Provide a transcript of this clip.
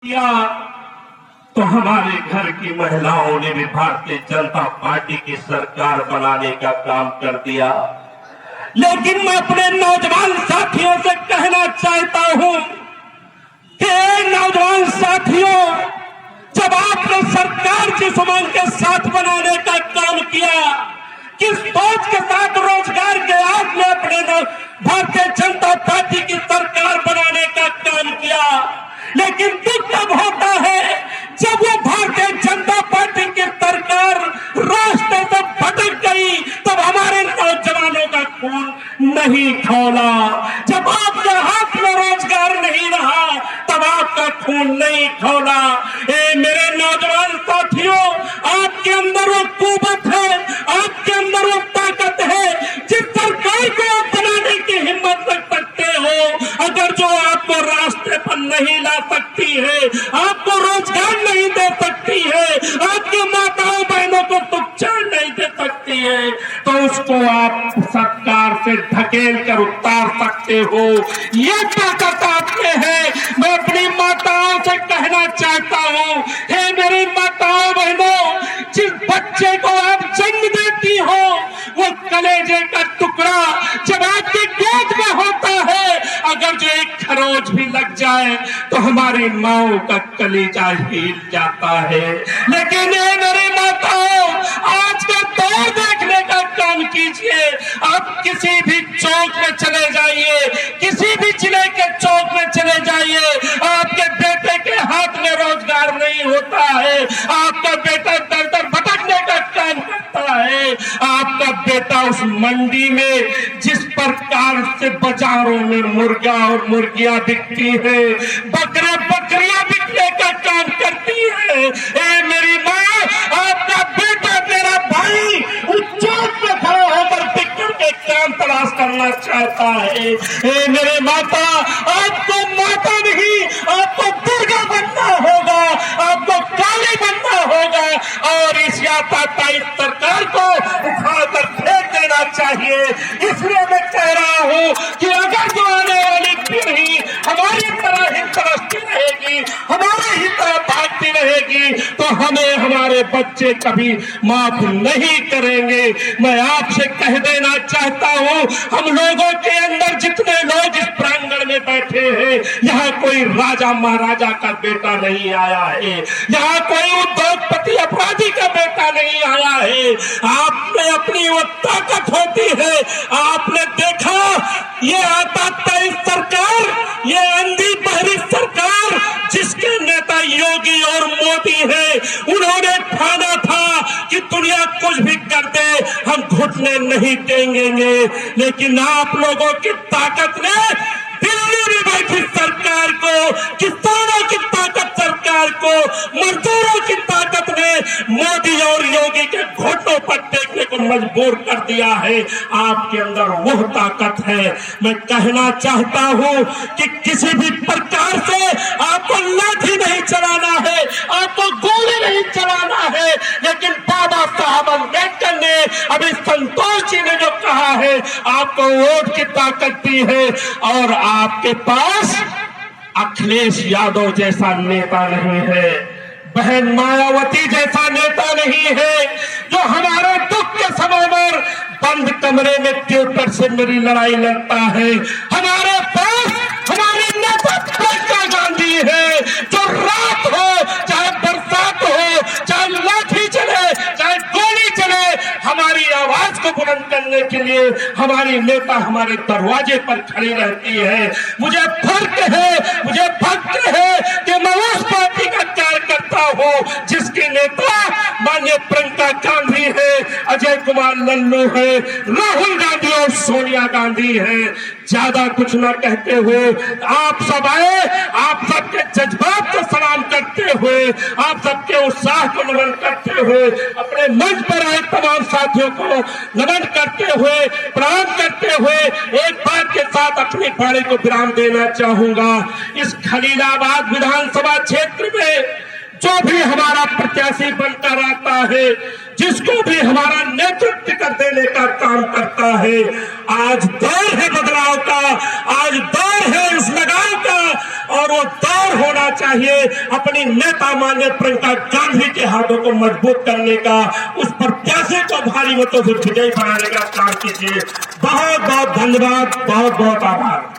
किया तो हमारे घर की महिलाओं ने भी भारतीय जनता पार्टी की सरकार बनाने का काम कर दिया। लेकिन मैं अपने नौजवान साथियों से कहना चाहता हूं कि नौजवान साथियों, जब आपने सरकार जिस उमंग के साथ बनाने का काम किया, किस सोच के साथ रोजगार के आपने अपने भारतीय जनता पार्टी की सरकार बनाने का काम किया, लेकिन दुख तब होता है जब वो भारतीय जनता पार्टी की सरकार रास्ते से भटक गई, तब हमारे नौजवानों का खून नहीं खौला। जब आपके हाथ में रोजगार नहीं रहा, तब आपका खून नहीं खौला। मेरे नौजवान साथियों, आपके अंदर वो कुवत है, आपके अंदर वो ताकत है जिस सरकार को आप बनाने की हिम्मत रख सकते हो। अगर जो आपको रास्ते पर नहीं ला सकती है, आपको रोजगार नहीं दे सकती है, आपकी माताओं बहनों को सुख चैन नहीं दे सकती है, तो उसको आप सरकार से ढकेल कर उतार सकते हो। ये ताकत आप में है। मैं अपनी माताओं से कहना चाहता हूँ, हे मेरी माताओं बहनों, जिस बच्चे को आप जन्म देती हो, वो कलेजे का टुकड़ा जब आपकी गोद में होता है, अगर जो एक खरोच भी लग जाए तो हमारी माओ का कलेजा हिल जाता है। लेकिन ये मेरी माताओं, आज का दौर देखने का काम कीजिए। आप किसी भी चौक में चले जाइए, किसी भी जिले के चौक में चले जाइए, आपके बेटे के हाथ में रोजगार नहीं होता है, आपका बेटा दर दर भटकने का काम करता है। आपका बेटा उस मंडी में जिस प्रकार से बाजारों में मुर्गा और मुर्गियां बिकती है, बकरियां बिकने का काम करती है। ए मेरी माँ, आपका बेटा, मेरा भाई उस चौक में खड़ा होकर बिक्कर के काम तलाश करना चाहता है। ए मेरे माता, आपको माता नहीं, आपको दुर्गा बनना होगा, आपको काली बनना होगा, और इस यातायात सरकार को उठाकर फेंक देना चाहिए। इसलिए मैं कह रहा हूं कि अगर जो आने वाली पीढ़ी हमारी तरह ही तरसती रहेगी, हमारे ही तरह भागती रहेगी, तो हमें हमारे बच्चे कभी माफ नहीं करेंगे। मैं आपसे कह देना चाहता हूं, हम लोगों के अंदर जितने लोग इस प्रांगण में बैठे हैं, यहाँ कोई राजा महाराजा का बेटा नहीं आया है, यहाँ कोई उद्योगपति अपराधी का बेटा नहीं आया है। आपने अपनी वो ताकत होती है, आपने देखा ये आपातकालीन सरकार, ये अंधी बहरी सरकार जिसके नेता योगी और मोदी है, उन्होंने ठाना था कि दुनिया कुछ भी कर दे, हम घुटने नहीं टेंगेंगे। लेकिन आप लोगों की ताकत ने दिल्ली में बैठी सरकार को, किसानों की ताकत सरकार को, मजदूरों की ताकत ने मोदी और योगी के घुटनों पर टेकने को मजबूर कर दिया है। आपके अंदर वो ताकत है। मैं कहना चाहता हूं कि किसी भी प्रकार से आपको लाठी नहीं चलाना है, आपको गोली नहीं चलाना है, लेकिन बाबा साहब अम्बेडकर ने, अभी संतोष जी ने जो कहा है, आपको वोट की ताकत दी है, और आपके पास अखिलेश यादव जैसा नेता नहीं है, बहन मायावती जैसा नेता नहीं है, जो हमारे दुख के समय में बंद कमरे में ट्विटर से मेरी लड़ाई लड़ता है। हमारे पास हमारे नेता प्रियंका गांधी है, जो रात हो चाहे बरसात हो, चाहे लाठी चले, चाहे गोली चले, हमारी आवाज को बुलंद करने के लिए हमारी नेता हमारे दरवाजे पर खड़ी रहती है। मुझे फर्क है कि मैं उस पार्टी का कार्यकर्ता हूं जिसके नेता माननीय प्रियंका गांधी है, अजय कुमार लल्लू है, राहुल गांधी और सोनिया गांधी है। ज्यादा कुछ न कहते हुए आप सब आए, आप सबके जज्बात को सलाम करते हुए, आप सबके उत्साह को नमन करते हुए, अपने मंच पर आए तमाम साथियों को नमन करते हुए, प्रणाम करते हुए, एक बात के साथ अपनी बाणी को विराम देना चाहूंगा। इस खलीलाबाद विधानसभा क्षेत्र में जो भी हमारा प्रत्याशी बनकर आता है, जिसको भी हमारा नेतृत्व कर देने का काम करता है। आज दौर है बदलाव का, आज दौर है इस लगाव का, और वो दौर होना चाहिए अपनी नेता माननीय प्रियंका गांधी के हाथों को मजबूत करने का, उस प्रत्याशी को भारी मतों से विजयी बनाने का काम कीजिए। बहुत बहुत धन्यवाद, बहुत बहुत आभार।